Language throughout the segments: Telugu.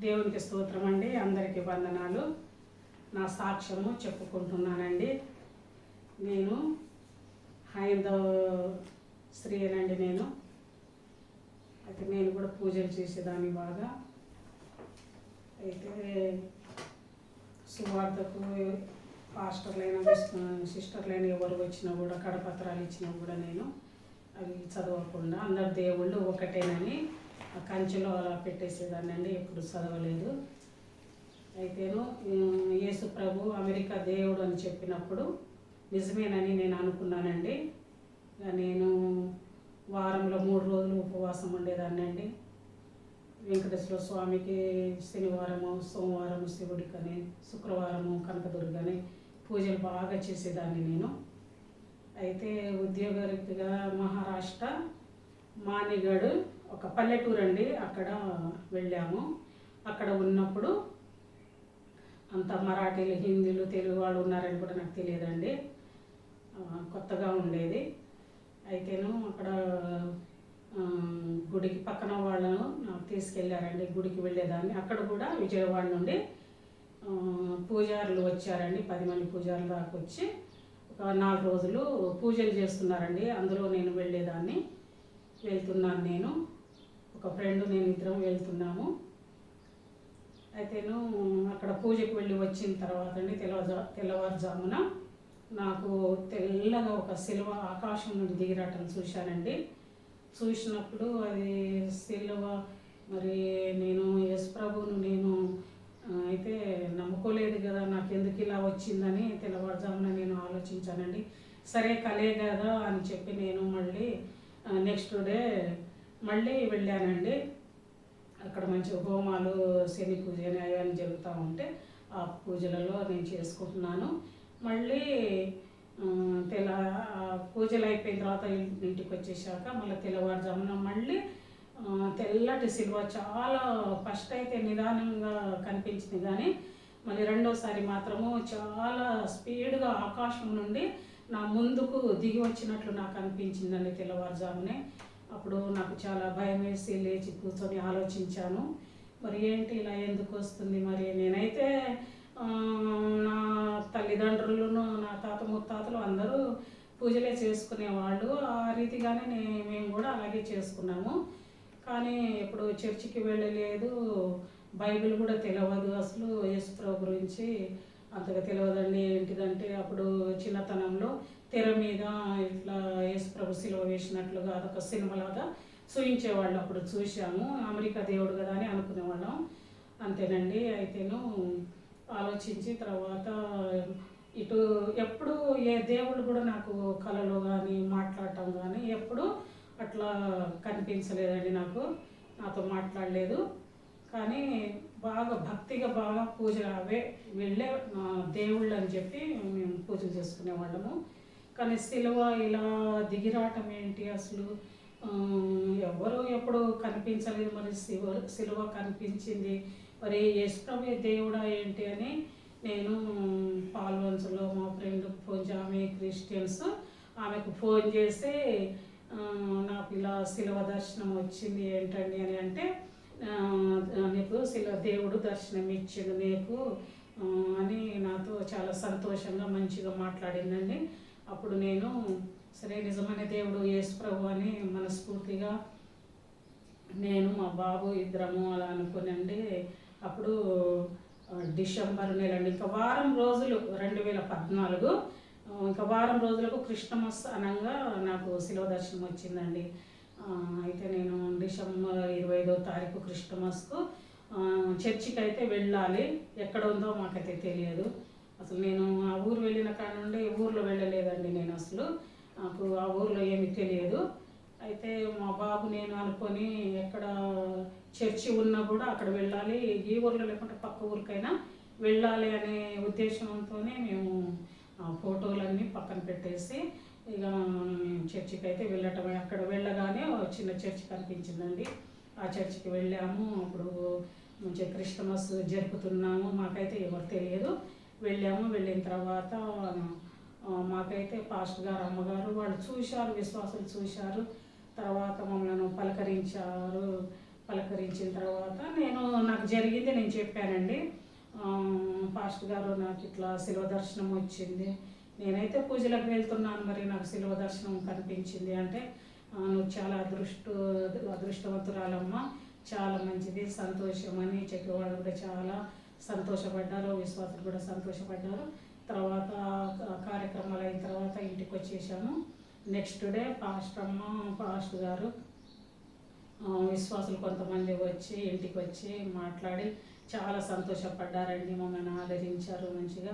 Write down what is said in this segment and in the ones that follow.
దేవునికి స్తోత్రం అండి. అందరికీ వందనాలు. నా సాక్ష్యము చెప్పుకుంటున్నానండి. నేను హైందవ స్త్రీనండి. నేను కూడా పూజలు చేసేదాన్ని బాగా. అయితే సువార్తకు పాస్టర్లైనా సిస్టర్లైనా ఎవరు వచ్చినా కూడా కడపత్రాలు ఇచ్చినా కూడా నేను అవి చదవకుండా అందరు దేవుళ్ళు ఒకటేనని కంచెలో అలా పెట్టేసేదాన్ని అండి. ఎప్పుడు చదవలేదు. అయితేను యేసు ప్రభు అమెరికా దేవుడు అని చెప్పినప్పుడు నిజమేనని నేను అనుకున్నానండి. నేను వారంలో 3 రోజులు ఉపవాసం ఉండేదాన్ని అండి. వెంకటేశ్వర స్వామికి శనివారము, సోమవారము శివుడికని, శుక్రవారము కనకదుర్గని పూజలు బాగా చేసేదాన్ని నేను. అయితే ఉద్యోగరీత్యా మహారాష్ట్ర మానిగఢ్ ఒక పల్లెటూరు అండి, అక్కడ వెళ్ళాము. అక్కడ ఉన్నప్పుడు అంత మరాఠీలు, హిందీలు, తెలుగు వాళ్ళు ఉన్నారని కూడా నాకు తెలియదండి. కొత్తగా ఉండేది. అయితేను అక్కడ గుడికి పక్కన వాళ్ళను నాకు తీసుకెళ్ళారండి. గుడికి వెళ్ళేదాన్ని. అక్కడ కూడా విజయవాడ నుండి పూజారులు వచ్చారండి. 10 మంది పూజారులు దాకా వచ్చి ఒక 4 రోజులు పూజలు చేస్తున్నారండి. అందులో నేను వెళ్తున్నాను. నేను ఒక ఫ్రెండ్, నేను ఇద్దరం వెళ్తున్నాము. అయితేను అక్కడ పూజకు వెళ్ళి వచ్చిన తర్వాత అండి తెల్లవారుజామున నాకు తెల్లగా ఒక సిలువ ఆకాశం నుండి దిగిరాటం చూశానండి. చూసినప్పుడు అది సిలువ, మరి నేను యేసు ప్రభువును నేను అయితే నమ్ముకోలేదు కదా, నాకు ఎందుకు ఇలా వచ్చిందని తెల్లవారుజామున నేను ఆలోచించానండి. సరే కలే కదా అని చెప్పి నేను మళ్ళీ నెక్స్ట్ డే మళ్ళీ వెళ్ళానండి. అక్కడ మంచి హోమాలు, శని పూజ అవన్నీ జరుగుతూ ఉంటే ఆ పూజలలో నేను చేసుకుంటున్నాను. మళ్ళీ పూజలు అయిపోయిన తర్వాత ఇంటికి వచ్చేసాక మళ్ళీ తెల్లవారుజామున మళ్ళీ తెల్లటి సిలువ చాలా ఫస్ట్ అయితే నిదానంగా కనిపించింది, కానీ మళ్ళీ రెండోసారి మాత్రము చాలా స్పీడ్గా ఆకాశం నుండి నా ముందుకు దిగి వచ్చినట్లు నాకు అనిపించిందండి తెల్లవారుజామునే. అప్పుడు నాకు చాలా భయం వేసి లేచి కూర్చొని ఆలోచించాను, మరి ఏంటి ఇలా ఎందుకు వస్తుంది. మరి నేనైతే నా తల్లిదండ్రులను, నా తాత ముత్తాతలు అందరూ పూజలే చేసుకునేవాళ్ళు. ఆ రీతిగానే మేము కూడా అలాగే చేసుకున్నాము. కానీ ఎప్పుడు చర్చికి వెళ్ళలేదు, బైబిల్ కూడా తెలియదు, అసలు యేసుప్రభు గురించి అంతగా తెలియదండి. ఏంటిదంటే అప్పుడు చిన్నతనంలో తెర మీద ఇట్లా యేసుప్రభు సిలువ వేసినట్లుగా అదొక సినిమాలాగా చూయించేవాళ్ళు. అప్పుడు చూసాము. అమెరికా దేవుడు కదా అని అనుకునేవాళ్ళం, అంతేనండి. అయితేను ఆలోచించి తర్వాత ఇటు ఎప్పుడు ఏ దేవుడు కూడా నాకు కలలో కానీ మాట్లాడటం కానీ ఎప్పుడు అట్లా కనిపించలేదండి. నాతో మాట్లాడలేదు. కానీ బాగా భక్తిగా బాగా పూజలు అవే వెళ్ళే దేవుళ్ళు అని చెప్పి మేము పూజలు చేసుకునేవాళ్ళము. కానీ సిలువ ఇలా దిగిరాటం ఏంటి అసలు ఎవరు ఎప్పుడు కనిపించలేదు. మరి సిలువ కనిపించింది, మరి యేసుప్రభు దేవుడా ఏంటి అని నేను పాల్వంచులో మా ఫ్రెండ్ ఫోన్ చేసి, ఆమె క్రిస్టియన్స్, ఆమెకు ఫోన్ చేసి నాకు ఇలా సిలువ దర్శనం వచ్చింది ఏంటండి అని అంటే, నీకు దేవుడు దర్శనం ఇచ్చిండు నీకు అని నాతో చాలా సంతోషంగా మంచిగా మాట్లాడిందండి. అప్పుడు నేను సరే నిజమైన దేవుడు యేసు ప్రభు అని మనస్ఫూర్తిగా నేను మా బాబు ఇద్దరము అలా అనుకునండి. అప్పుడు డిసెంబర్ నెలండి, ఇంకా వారం రోజులు 2014, ఇంకా వారం రోజులకు క్రిస్టమస్ అనగా నాకు శిలువ దర్శనం వచ్చిందండి. అయితే నేను డిసెంబర్ 25వ తారీఖు క్రిస్టమస్కు చర్చికి అయితే వెళ్ళాలి. ఎక్కడ ఉందో మాకైతే తెలియదు. అసలు నేను ఆ ఊరు వెళ్ళిన కాడ నుండి ఊర్లో వెళ్ళలేదండి. నేను అసలు నాకు ఆ ఊర్లో ఏమీ తెలియదు. అయితే మా బాబు నేను అనుకొని ఎక్కడ చర్చి ఉన్నా కూడా అక్కడ వెళ్ళాలి, ఈ ఊర్లో లేకుంటే పక్క ఊరికైనా వెళ్ళాలి అనే ఉద్దేశంతోనే మేము ఫోటోలన్నీ పక్కన పెట్టేసి ఇక చర్చికి అయితే వెళ్ళటమే. అక్కడ వెళ్ళగానే చిన్న చర్చి కనిపించిందండి. ఆ చర్చికి వెళ్ళాము. అప్పుడు మంచిగా క్రిస్టమస్ జరుపుతున్నాము, మాకైతే ఎవరు తెలియదు. వెళ్ళాము. వెళ్ళిన తర్వాత మాకైతే పాస్టర్ గారు, అమ్మగారు వాళ్ళు చూశారు, విశ్వాసులు చూశారు. తర్వాత మమ్మల్ని పలకరించారు. పలకరించిన తర్వాత నాకు జరిగింది నేను చెప్పానండి. పాస్టర్ గారు నాకు ఇట్లా శిలువ దర్శనం వచ్చింది, నేనైతే పూజలకు వెళ్తున్నాను, మరి నాకు శిలువ దర్శనం కనిపించింది అంటే, నువ్వు చాలా అదృష్టవంతురాలమ్మ, చాలా మంచిది, సంతోషం అని చెప్పేవాళ్ళు కూడా చాలా సంతోషపడ్డారు, విశ్వాసులు కూడా సంతోషపడ్డారు. తర్వాత కార్యక్రమాలు అయిన తర్వాత ఇంటికి వచ్చేసాము. నెక్స్ట్ డే పాస్టర్ గారు విశ్వాసులు కొంతమంది వచ్చి ఇంటికి వచ్చి మాట్లాడి చాలా సంతోషపడ్డారండి. మమ్మల్ని ఆదరించారు, మంచిగా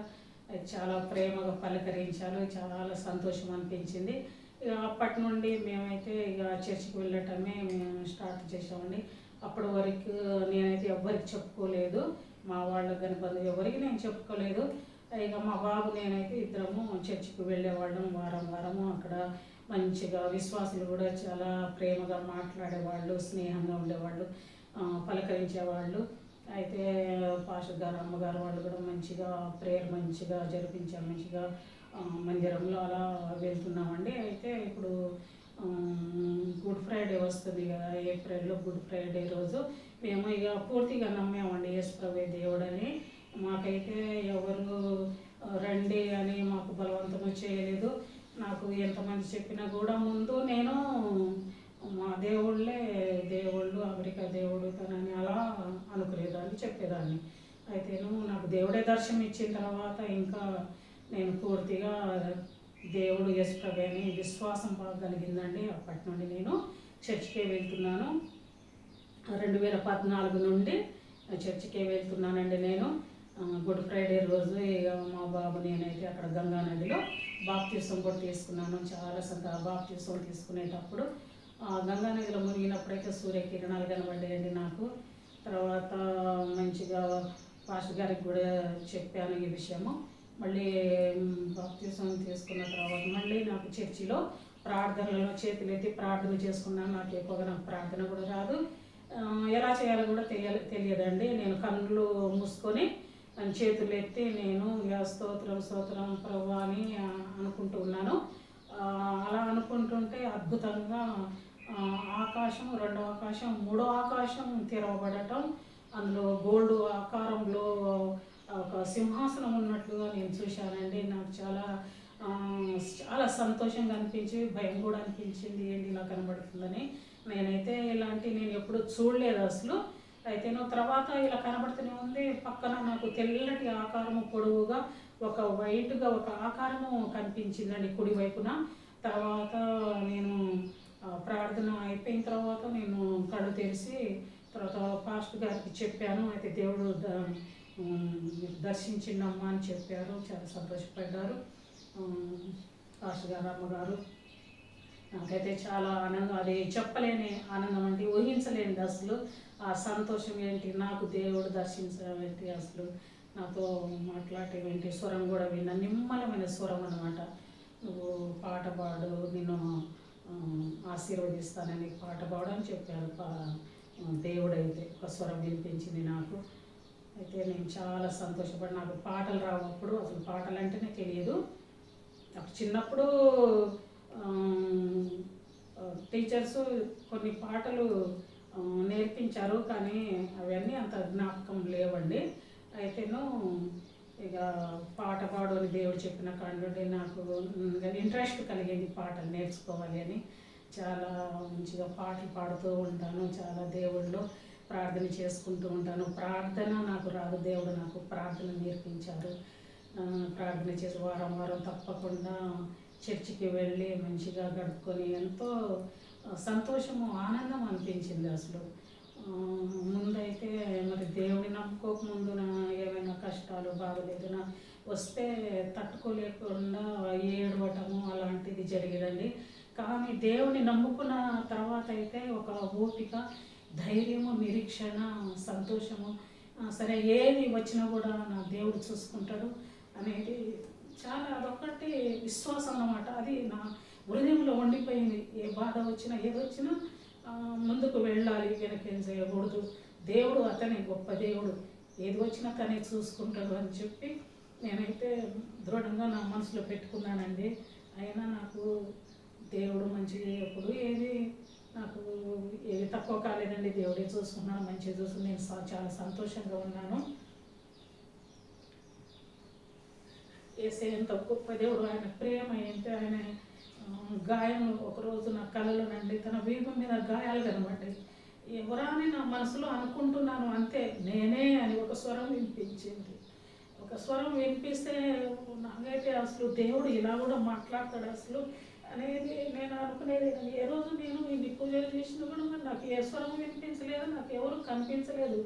చాలా ప్రేమగా పలకరించారు, చాలా సంతోషం అనిపించింది. ఇక అప్పటి నుండి మేమైతే ఇక చర్చికి వెళ్ళటమే మేము స్టార్ట్ చేసామండి. అప్పటి వరకు నేనైతే ఎవరికి చెప్పుకోలేదు, మా వాళ్ళకి కానీ బంధువు ఎవరికి నేను చెప్పుకోలేదు. ఇక మా బాబు నేనైతే ఇద్దరము చర్చికి వెళ్ళేవాళ్ళం, వారము అక్కడ మంచిగా విశ్వాసులు కూడా చాలా ప్రేమగా మాట్లాడేవాళ్ళు, స్నేహంగా ఉండేవాళ్ళు, పలకరించేవాళ్ళు. అయితే పాస్టర్ గారు అమ్మగారు వాళ్ళు కూడా మంచిగా ప్రేయర్ మంచిగా జరిపించారు, మంచిగా మందిరంలో అలా వెళ్తున్నామండి. అయితే ఇప్పుడు గుడ్ ఫ్రైడే వస్తుంది కదా, ఏప్రిల్లో గుడ్ ఫ్రైడే రోజు మేము ఇక పూర్తిగా నమ్మామండి యేసుప్రభువే దేవుడని. మాకైతే ఎవరు రండి అని మాకు బలవంతం చేయలేదు. నాకు ఎంతమంది చెప్పినా కూడా ముందు నేను మా దేవుళ్ళు అమెరికా దేవుడు తనని అలా అనుకునేదాన్ని, చెప్పేదాన్ని. అయితే నాకు దేవుడే దర్శనం ఇచ్చిన తర్వాత ఇంకా నేను పూర్తిగా దేవుడు యేసుప్రభువే అని విశ్వాసం బాగా కలిగిందండి. అప్పటి నుండి నేను చర్చికే వెళ్తున్నాను. 2014 నుండి చర్చికే వెళ్తున్నానండి నేను. గుడ్ ఫ్రైడే రోజు ఇక మా బాబు నేనైతే అక్కడ గంగా నదిలో బాప్తిసం కూడా తీసుకున్నాను. చాలా బాప్తిసం తీసుకునేటప్పుడు గంగా నదిలో మునిగినప్పుడైతే సూర్యకిరణాలు కనబడ్డాయండి నాకు. తర్వాత మంచిగా పాస్టర్ గారికి కూడా చెప్పాను ఈ విషయము. మళ్ళీ బాప్తిసం తీసుకున్న తర్వాత మళ్ళీ నాకు చర్చిలో ప్రార్థనలలో చేతులెత్తి ప్రార్థన చేసుకున్నాను. నాకు ఎక్కువగా నాకు ప్రార్థన కూడా రాదు, ఎలా చేయాలో కూడా తెలియదండి. నేను కళ్ళు మూసుకొని చేతులు ఎత్తి నేను స్తోత్రం ప్రభువా అని అనుకుంటూ ఉన్నాను. అలా అనుకుంటుంటే అద్భుతంగా ఆకాశం, రెండో ఆకాశం, మూడో ఆకాశం తెరవబడటం, అందులో గోల్డ్ ఆకారంలో ఒక సింహాసనం ఉన్నట్లుగా నేను చూశానండి. నాకు చాలా చాలా సంతోషంగా అనిపించి భయం కూడా అనిపించింది, ఏంటి ఇలా కనబడుతుందని. నేనైతే నేను ఎప్పుడు చూడలేదు అసలు. అయితే తర్వాత ఇలా కనబడుతూనే ఉంది. పక్కన నాకు తెల్లటి ఆకారము పొడవుగా ఒక వైట్గా ఒక ఆకారము కనిపించిందండి కుడి వైపున. తర్వాత నేను ప్రార్థన అయిపోయిన తర్వాత నేను కళ్ళు తెరిచి తర్వాత పాస్టర్ గారికి చెప్పాను. అయితే దేవుడు దర్శించిండమ్మా అని చెప్పారు, చాలా సంతోషపడ్డారు పాస్టర్ గారు అమ్మగారు. నాకైతే చాలా ఆనందం, అది చెప్పలేని ఆనందం అంటే ఊహించలేనిది అసలు. ఆ సంతోషం ఏంటి, నాకు దేవుడు దర్శించడం ఏంటి, అసలు నాతో మాట్లాడేవేంటి, స్వరం కూడా విన్నా, నిమ్మలమైన స్వరం అనమాట. నువ్వు పాట పాడు, నిన్ను ఆశీర్వదిస్తానని పాట పాడని చెప్పారు దేవుడైతే. ఒక స్వరం వినిపించింది నాకు. అయితే నేను చాలా సంతోషపడి, నాకు పాటలు రావప్పుడు అసలు పాటలు అంటేనే తెలియదు. అప్పుడు చిన్నప్పుడు టీచర్స్ కొన్ని పాటలు నేర్పించారు, కానీ అవన్నీ అంత జ్ఞాపకం లేవండి. అయితేను ఇక పాట పాడు అని దేవుడు చెప్పిన కాండి నాకు ఇంట్రెస్ట్ కలిగింది పాటలు నేర్చుకోవాలి అని. చాలా మంచిగా పాటలు పాడుతూ ఉంటాను, చాలా దేవుళ్ళు ప్రార్థన చేసుకుంటూ ఉంటాను. ప్రార్థన నాకు రాదు, దేవుడు నాకు ప్రార్థన నేర్పించారు. ప్రార్థన చేసి వారం తప్పకుండా చర్చికి వెళ్ళి మంచిగా గడుపుకొని ఎంతో సంతోషము, ఆనందం అనిపించింది అసలు. ముందైతే మరి దేవుడిని నమ్ముకోకముందు ఏమైనా కష్టాలు బాగలేదున వస్తే తట్టుకోలేకుండా ఏడవటము అలాంటిది జరిగేదండి. కానీ దేవుని నమ్ముకున్న తర్వాత అయితే ఒక ఓపిక, ధైర్యము, నిరీక్షణ, సంతోషము, సరే ఏది వచ్చినా కూడా నా దేవుడు చూసుకుంటాడు అనేది చాలా, అదొక్కటి విశ్వాసం అన్నమాట. అది నా హృదయంలో ఉండిపోయింది. ఏ బాధ వచ్చినా ఏదొచ్చినా ముందుకు వెళ్ళాలి, వెనకేం చేయకూడదు. దేవుడు అతనే గొప్ప దేవుడు, ఏది వచ్చినా తనే చూసుకుంటాడు అని చెప్పి నేనైతే దృఢంగా నా మనసులో పెట్టుకున్నానండి. అయినా నాకు దేవుడు మంచిగా ఎప్పుడు ఏది నాకు ఏది తక్కువ కాలేదండి. దేవుడే చూసుకున్నాను, మంచిగా చూసుకుని నేను చాలా సంతోషంగా ఉన్నాను. ఏసే ఎంత గొప్ప దేవుడు, ఆయన ప్రేమ ఏంటి, ఆయన గాయం ఒకరోజు నా కళలోనండి తన వీపు మీద గాయాలు కనబడ్డాయి. ఎవరా అని నా మనసులో అనుకుంటున్నాను, అంతే నేనే అని ఒక స్వరం వినిపించింది. ఒక స్వరం వినిపిస్తే నాకైతే అసలు దేవుడు ఇలా కూడా మాట్లాడతాడు అసలు అనేది నేను అనుకునేది. ఏ రోజు నేను ఇన్ని పూజలు చేసినా కూడా నాకు ఏ స్వరం వినిపించలేదు, నాకు ఎవరు కనిపించలేదు.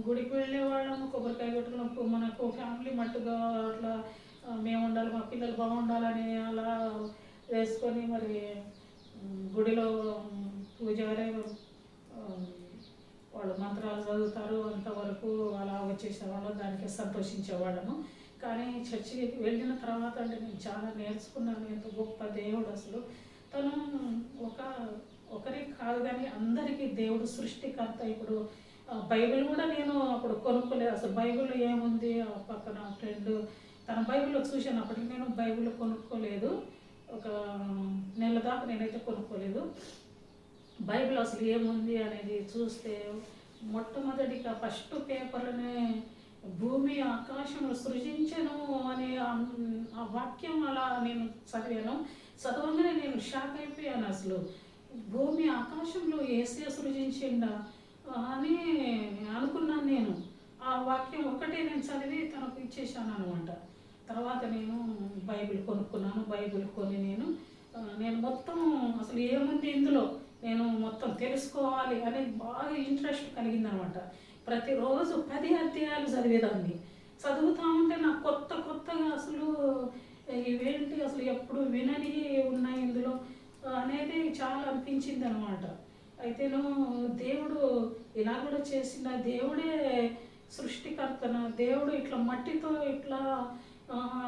గుడికి వెళ్ళే వాళ్ళము, కొబ్బరికాయ కొట్టుకున్నప్పుడు మనకు ఫ్యామిలీ మట్టుగా అట్లా మేము ఉండాలి, మా పిల్లలు బాగుండాలని అలా వేసుకొని మరి గుడిలో పూజారే వాళ్ళు మంత్రాలు చదువుతారు, అంతవరకు అలా వచ్చేసేవాళ్ళం, దానికి సంతోషించేవాళ్ళము. కానీ చర్చికి వెళ్ళిన తర్వాత అంటే నేను చాలా నేర్చుకున్నాను, ఎంత గొప్ప దేవుడు అసలు. తను ఒకరికి కాదు కానీ అందరికీ దేవుడు సృష్టికర్త. ఇప్పుడు బైబిల్ కూడా నేను అప్పుడు కొనుక్కోలేదు, అసలు బైబిల్లో ఏముంది, పక్కన ఫ్రెండ్ తన బైబిల్లో చూశాను. అప్పటికి నేను బైబిల్ కొనుక్కోలేదు, ఒక నెల దాకా నేనైతే కొనుక్కోలేదు. బైబిల్ అసలు ఏముంది అనేది చూస్తే మొట్టమొదటిగా ఫస్ట్ పేపర్లోనే భూమి ఆకాశంలో సృజించను అనే ఆ వాక్యం అలా నేను చదివాను. చదవగానే నేను షాక్ అయిపోయాను. అసలు భూమి ఆకాశంలో ఏసే సృజించిండా అని అనుకున్నాను నేను. ఆ వాక్యం ఒకటే నేను చదివి తనకు ఇచ్చేసాను అనమాట. తర్వాత నేను బైబిల్ కొనుక్కున్నాను. బైబిల్ కొని నేను మొత్తం అసలు ఏముంది ఇందులో నేను మొత్తం తెలుసుకోవాలి అనేది బాగా ఇంట్రెస్ట్ కలిగిందనమాట. ప్రతిరోజు 10 అధ్యాయాలు చదివేదాన్ని. చదువుతూ ఉంటే నాకు కొత్తగా అసలు ఇవేంటి అసలు ఎప్పుడు వినని ఉన్నాయి ఇందులో అనేది చాలా అనిపించింది అనమాట. అయితేను దేవుడు ఇలా కూడా చేసిన దేవుడే సృష్టికర్తన, దేవుడు ఇట్లా మట్టితో ఇట్లా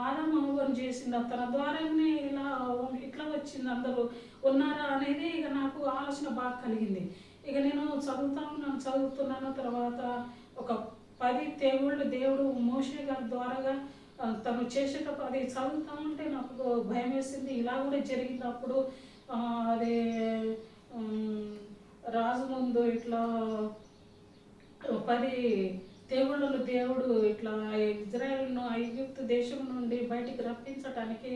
ఆదామవ్వను చేసింది, తన ద్వారానే ఇట్లా వచ్చింది, అందరూ ఉన్నారా అనేది ఇక నాకు ఆలోచన బాగా కలిగింది. ఇక నేను చదువుతున్నాను. తర్వాత ఒక 10 తెగుళ్ళు దేవుడు మోషే గారి ద్వారాగా తను చేసేటప్పుడు అది చదువుతూ ఉంటే నాకు భయం వేసింది. ఇలా కూడా జరిగినప్పుడు అదే రాజు ముందు ఇట్లా 10 తెగుళ్ళను దేవుడు ఇట్లా ఇజ్రాయెల్ను ఐగుప్తు దేశం నుండి బయటికి రప్పించటానికి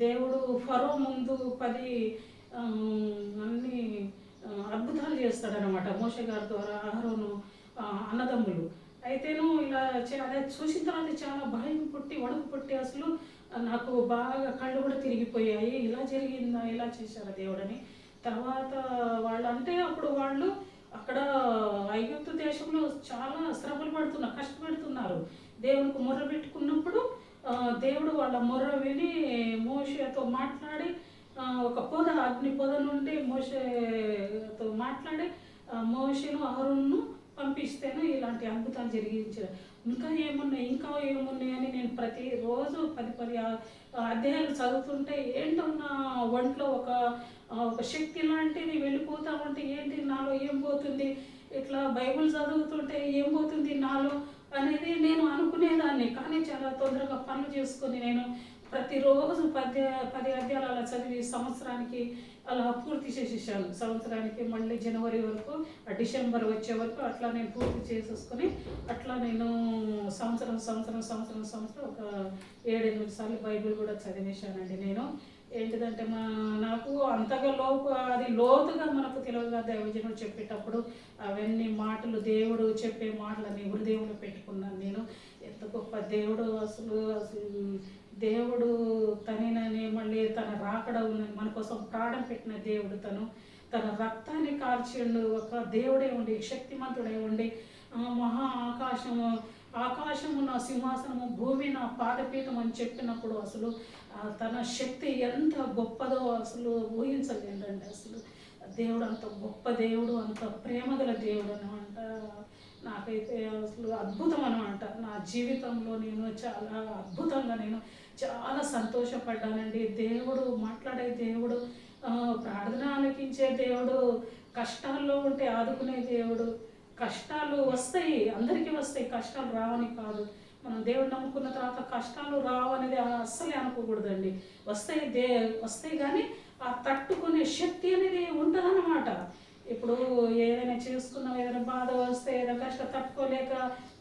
దేవుడు ఫరో ముందు 10 అన్ని అద్భుతాలు చేస్తాడనమాట మోషే గారి ద్వారా, అహరోను అన్నదమ్ములు. అయితేను ఇలా అదే చూసిన తర్వాత చాలా భయం పుట్టి వణుకు పుట్టి అసలు నాకు బాగా కళ్ళు కూడా తిరిగిపోయాయి. ఇలా జరిగిందా, ఇలా చేశారా దేవుడని. తర్వాత అప్పుడు వాళ్ళు అక్కడ ఐగుప్తు దేశంలో చాలా శ్రమలు కష్టపడుతున్నారు. దేవునికి మొర్ర పెట్టుకున్నప్పుడు దేవుడు వాళ్ళ మొర్ర విని మోషేతో మాట్లాడి ఒక అగ్ని పొద నుండి మోషేతో మాట్లాడి మోషేను అహరోనును పంపిస్తేనే ఇలాంటి అద్భుతాలు జరిగించారు. ఇంకా ఏమున్నాయి అని నేను ప్రతిరోజు 10 అధ్యాయాలు చదువుతుంటే ఏంటో నా ఒంట్లో ఒక శక్తి లాంటిది వెళ్ళిపోతా ఉంటే ఏంటి నాలో ఏం పోతుంది, ఇట్లా బైబిల్ చదువుతుంటే ఏం పోతుంది నాలో అనేది నేను అనుకునేదాన్ని. కానీ చాలా తొందరగా పనులు చేసుకొని నేను ప్రతిరోజు 10 అధ్యాయాలు అలా చదివి సంవత్సరానికి అలా పూర్తి చేసేసాను. సంవత్సరానికి మళ్ళీ జనవరి వరకు డిసెంబర్ వచ్చే వరకు అట్లా నేను పూర్తి చేసేసుకొని అట్లా నేను సంవత్సరం ఒక 7-8 సార్లు బైబిల్ కూడా చదివేశానండి. నేను ఏంటిదంటే నాకు అంతగా లోతుగా మనకు తెలియదుగా దైవజనుడు చెప్పేటప్పుడు అవన్నీ మాటలు దేవుడు చెప్పే మాటలని హృదయంలో పెట్టుకున్నాను నేను. ఎంత గొప్ప దేవుడు అసలు దేవుడు తనని మళ్ళీ తన రాకడ ఉన్నది మన కోసం ప్రాణం పెట్టిన దేవుడు, తన రక్తాన్ని కార్చిండు. ఒక దేవుడే ఉండి శక్తిమంతుడై ఉండి ఆకాశము నా సింహాసనము, భూమి నా పాదపీఠం అని చెప్పినప్పుడు అసలు తన శక్తి ఎంత గొప్పదో అసలు ఊహించలేదండి. అసలు దేవుడు అంత గొప్ప దేవుడు, అంత ప్రేమగల దేవుడు అనమాట. నాకైతే అసలు అద్భుతం అనమాట. నా జీవితంలో నేను చాలా అద్భుతంగా చాలా సంతోషపడ్డానండి. దేవుడు మాట్లాడే దేవుడు, ప్రార్థన ఆలకించే దేవుడు, కష్టాల్లో ఉంటే ఆదుకునే దేవుడు. కష్టాలు వస్తాయి, అందరికీ వస్తాయి, కష్టాలు రావని కాదు. మనం దేవుడు నమ్ముకున్న తర్వాత కష్టాలు రావనేది అస్సలే అనుకోకూడదండి. వస్తాయి కానీ ఆ తట్టుకునే శక్తి అనేది ఉంటుందన్నమాట. ఇప్పుడు ఏదైనా చేసుకున్నాం, ఏదైనా బాధ వస్తే, ఏదైనా కష్టం తట్టుకోలేక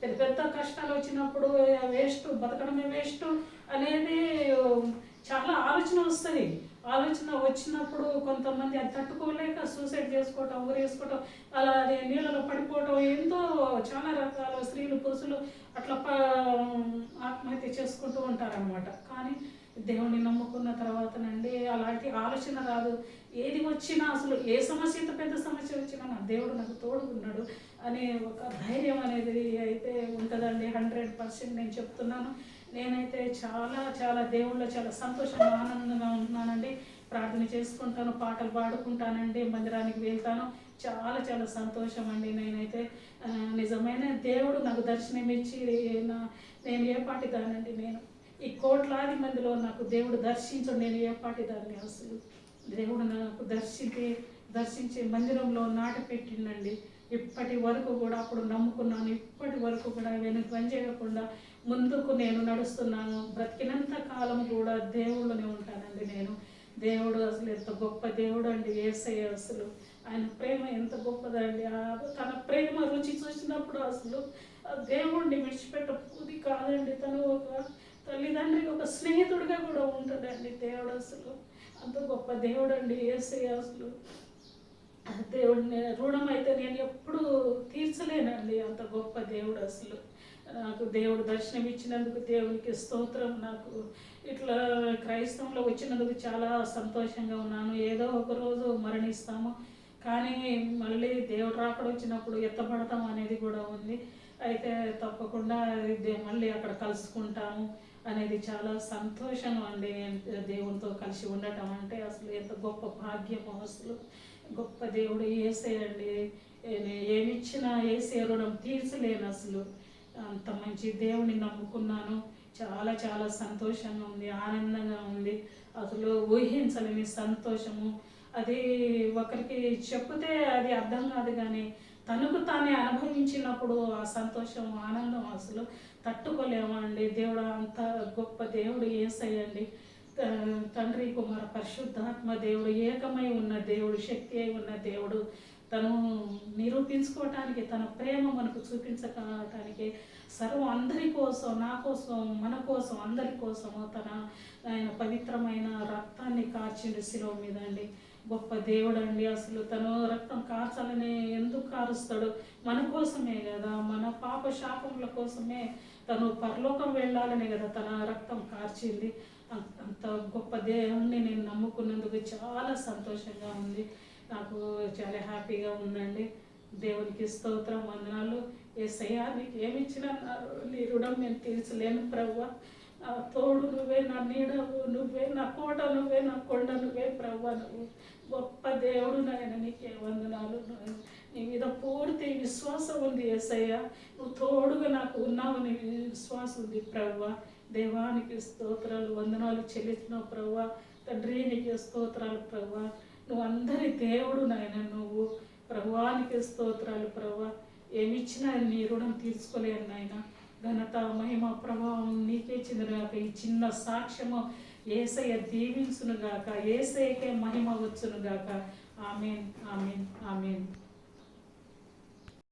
పెద్ద పెద్ద కష్టాలు వచ్చినప్పుడు వేస్ట్, బతకడమే వేస్ట్ అనేది చాలా ఆలోచన వస్తుంది. ఆలోచన వచ్చినప్పుడు కొంతమంది అది తట్టుకోలేక సూసైడ్ చేసుకోవటం, ఊరేసుకోవటం, అలా అది నీళ్ళలో పడిపోవటం, ఎంతో చాలా రకాల స్త్రీలు పురుషులు అట్లా ఆత్మహత్య చేసుకుంటూ ఉంటారనమాట. కానీ దేవుణ్ణి నమ్ముకున్న తర్వాతనండి అలాంటి ఆలోచన రాదు. ఏది వచ్చినా, అసలు ఏ సమస్య, ఇంత పెద్ద సమస్య వచ్చినా నా దేవుడు నాకు తోడుకున్నాడు అనే ఒక ధైర్యం అనేది అయితే ఉంటుందండి. 100% నేను చెప్తున్నాను. నేనైతే చాలా చాలా దేవుళ్ళో చాలా సంతోషంగా ఆనందంగా ఉంటున్నానండి. ప్రార్థన చేసుకుంటాను, పాటలు పాడుకుంటానండి, మందిరానికి వెళ్తాను. చాలా చాలా సంతోషం అండి. నేనైతే నిజమైన దేవుడు నాకు దర్శనం ఇచ్చి నేను ఏ పాటి దానండి. నేను ఈ కోట్లాది మందిలో నాకు దేవుడు దర్శించడు, నేను ఏ పాటి దాన్ని. అసలు దేవుడు నాకు దర్శించి మందిరంలో నాటి పెట్టిండండి. ఇప్పటి వరకు కూడా అప్పుడు నమ్ముకున్నాను, ఇప్పటి వరకు కూడా వెనక్కి పనిచేయకుండా ముందుకు నేను నడుస్తున్నాను. బ్రతికినంత కాలం కూడా దేవుళ్ళనే ఉంటానండి నేను. దేవుడు అసలు ఎంత గొప్ప దేవుడు అండి యేసయ్య. అసలు ఆయన ప్రేమ ఎంత గొప్పదండి. తన ప్రేమ రుచి చూసినప్పుడు అసలు దేవుడిని విడిచిపెట్టబుద్ధి కాదండి. తను ఒక తల్లిదండ్రికి ఒక స్నేహితుడిగా కూడా ఉంటాడండి దేవుడు. అసలు అంత గొప్ప దేవుడు అండి యేసయ్య. అసలు దేవుడిని రుణం అయితే నేను ఎప్పుడు తీర్చలేనండి. అంత గొప్ప దేవుడు. అసలు నాకు దేవుడు దర్శనం ఇచ్చినందుకు దేవునికి స్తోత్రం. నాకు ఇట్లా క్రైస్తవంలో వచ్చినందుకు చాలా సంతోషంగా ఉన్నాను. ఏదో ఒక రోజు మరణిస్తాము, కానీ మళ్ళీ దేవుడు రాకడ వచ్చినప్పుడు ఎత్తబడతాం అనేది కూడా ఉంది. అయితే తప్పకుండా మళ్ళీ అక్కడ కలుసుకుంటాము అనేది చాలా సంతోషం అండి. దేవునితో కలిసి ఉండటం అంటే అసలు ఎంత గొప్ప భాగ్యమో. అసలు గొప్ప దేవుడు యేసయ్య అండి. ఏమిచ్చినా యేసయ్య రుణం తీర్చలేను. అసలు అంత మంచి దేవుని నమ్ముకున్నాను. చాలా చాలా సంతోషంగా ఉంది, ఆనందంగా ఉంది. అసలు ఊహించలేని సంతోషము. అది ఒకరికి చెప్తే అది అర్థం కాదు, కానీ తనకు తానే అనుభవించినప్పుడు ఆ సంతోషం, ఆనందం అసలు తట్టుకోలేమండి. దేవుడు అంత గొప్ప దేవుడు యేసయ్య అండి. తండ్రి, కుమార, పరిశుద్ధాత్మ దేవుడు ఏకమై ఉన్న దేవుడు, శక్తి అయి ఉన్న దేవుడు. తను నిరూపించుకోవటానికి, తన ప్రేమ మనకు చూపించటానికి సర్వం అందరి కోసం, నా కోసం, మన కోసం, అందరి కోసము ఆయన పవిత్రమైన రక్తాన్ని కార్చిండు శిలువ మీద అండి. గొప్ప దేవుడు అండి. అసలు తను రక్తం కార్చాలని ఎందుకు కారుస్తాడు? మన కోసమే కదా, మన పాప శాపముల కోసమే తను పరలోకం వెళ్ళాలనే కదా తన రక్తం కార్చింది. అంత గొప్ప దేవుణ్ణి నేను నమ్ముకున్నందుకు చాలా సంతోషంగా ఉంది. నాకు చాలా హ్యాపీగా ఉందండి. దేవునికి స్తోత్రం, వందనాలు. యేసయ్యా, నీకు ఏమి ఇచ్చినా నీ రుణం నేను తీర్చలేను ప్రభువా. నా తోడు నువ్వే, నా నీడవు నువ్వే, నా కోట నువ్వే, నా కొండ నువ్వే ప్రభువా. నువ్వు గొప్ప దేవుడు నాయన, నీకే వందనాలు. నీ మీద పూర్తి విశ్వాసం ఉంది యేసయ్యా. నువ్వు తోడుగా నాకు ఉన్నావు, నీ విశ్వాసం ఉంది ప్రభువా. దేవానికి స్తోత్రాలు, వందనాలు చెల్లించినావు ప్రభువా. తండ్రి, నీకు స్తోత్రాలు ప్రభువా. నువ్వు అందరి దేవుడు నాయన. నువ్వు ప్రభువానికి స్తోత్రాలు ప్రభువా. ఏమిచ్చినా నీ రుణం తీర్చుకోలేను నాయన. ఘనత, మహిమ, ప్రభావం నీకే చెందినగాక. ఈ చిన్న సాక్ష్యము యేసయ్య దీవించునుగాక, యేసయ్యకే మహిమ వచ్చునుగాక. ఆమేన్, ఆమేన్, ఆమేన్.